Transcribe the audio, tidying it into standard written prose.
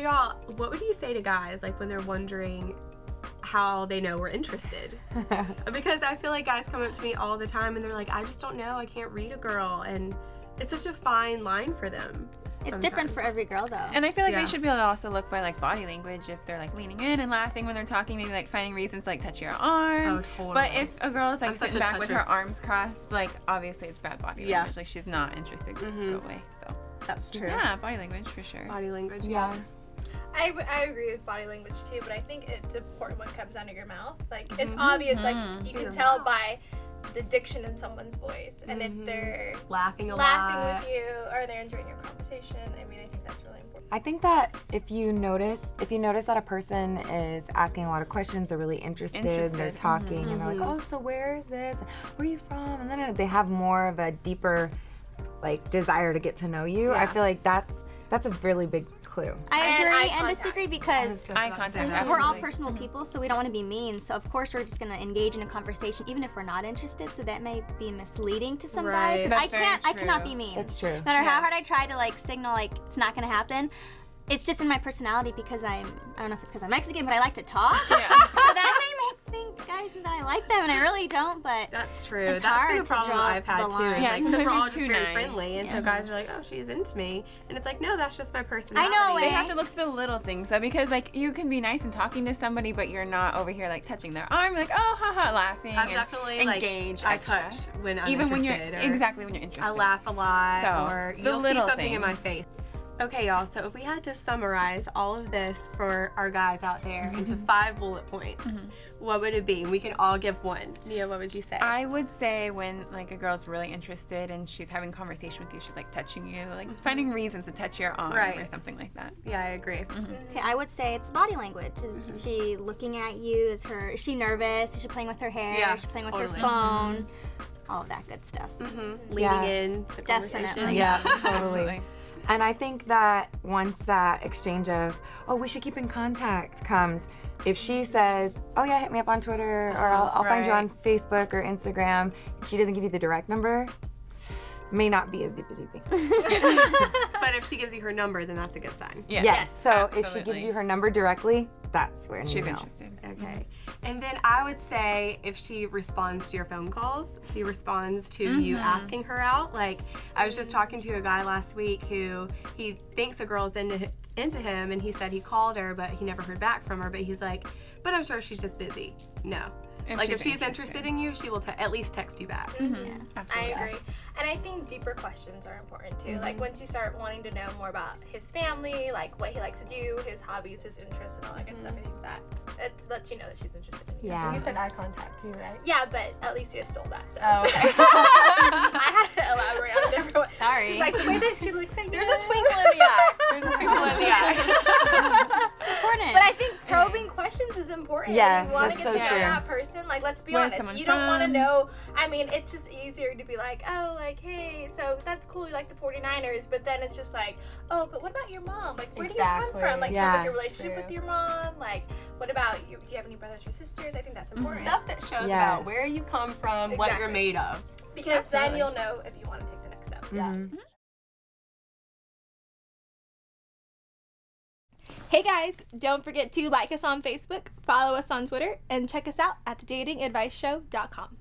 y'all, what would you say to guys, like, when they're wondering how they know we're interested? Because I feel like guys come up to me all the time and they're like, I just don't know, I can't read a girl, and it's such a fine line for them. It's different for every girl, though. And I feel like they should be able to also look by, like, body language. If they're, like, leaning in and laughing when they're talking, maybe, like, finding reasons to, like, touch your arm. Oh, totally. But if a girl is, like, sitting back with her arms crossed, like, obviously it's bad body language. Like, she's not interested to go away, so. That's true. Yeah, body language, for sure. Body language, Yeah. I agree with body language, too, but I think it's important when it comes out of your mouth. Like, it's obvious, like, you can tell by the diction in someone's voice, and if they're laughing with you, or they're enjoying your conversation. I mean, I think that's really important. I think that if you notice that a person is asking a lot of questions, they're really interested. And they're talking, and they're like, oh, so where is this? Where are you from? And then they have more of a deeper, like, desire to get to know you. I feel like that's a really big clue. I agree and disagree because eye contact, we're all personal people, so we don't want to be mean. So of course we're just going to engage in a conversation, even if we're not interested. So that may be misleading to some guys. Because I cannot be mean. That's true. No matter how hard I try to like signal like it's not going to happen. It's just in my personality because I don't know if it's because I'm Mexican, but I like to talk. So that may make guys think that I like them, and I really don't, but that's true. It's That's hard been a problem to draw I've had the line. too. Yeah, Like, because we're all just too very nice. friendly, and so guys are like, oh, she's into me. And it's like, no, that's just my personality. I know, They have to look for the little things, though, because, like, you can be nice and talking to somebody, but you're not over here, like, touching their arm, like, oh, haha, laughing. I'm and definitely, engaged. like, I touch when I'm even when you're interested, when you're interested. I laugh a lot, So, or the you'll little see something in things. my face. Okay, y'all, so if we had to summarize all of this for our guys out there into 5 bullet points, what would it be? We can all give one. Nia, what would you say? I would say when, like, a girl's really interested and she's having conversation with you, she's, like, touching you, like, finding reasons to touch your arm or something like that. Yeah, I agree. Okay, I would say it's body language. Is she looking at you? Is she nervous? Is she playing with her hair? Yeah, Is she playing with totally. her phone? All of that good stuff. Leaning in the conversation. Definitely. Yeah, totally. And I think that once that exchange of, oh, we should keep in contact comes, if she says, oh yeah, hit me up on Twitter, or I'll find you on Facebook or Instagram, she doesn't give you the direct number, may not be as deep as you think. But if she gives you her number, then that's a good sign. Yeah. Yes, so if she absolutely. gives you her number directly, that's where She's you know. interested. Okay. And then I would say if she responds to your phone calls, she responds to you asking her out. Like, I was just talking to a guy last week who he thinks a girl's into him, and he said he called her, but he never heard back from her. But he's like, but I'm sure she's just busy. No. If she's interested in you, she will at least text you back. Absolutely. I agree. And I think deeper questions are important too. Like once you start wanting to know more about his family, like what he likes to do, his hobbies, his interests, and all that good stuff, I think that it lets you know that she's interested in you. Yeah. You said eye contact too, right? Yeah, but Alicia stole that. So. Oh, okay. I had to elaborate on a different one. Sorry. She's like, the way that she looks at you. There's a twinkle in the eye. There's a twinkle in the eye. It's important. But I think probing questions is important. Yes, You want to that's get so to know true. that person. Like, let's be Where's honest. someone You don't want to from? know. I mean, it's just easier to be like, oh, like, hey, so that's cool. You like the 49ers. But then it's just like, oh, but what about your mom? Like, where do you come Exactly. from? Like, do you have like Yeah. a relationship with your mom? Like, what about you? Do you have any brothers or sisters? I think that's important. Stuff that shows Yes. about where you come from, what you're Exactly. made of. Because then Absolutely. you'll know if you want to take the next step. Yeah. Hey guys, don't forget to like us on Facebook, follow us on Twitter, and check us out at thedatingadviceshow.com.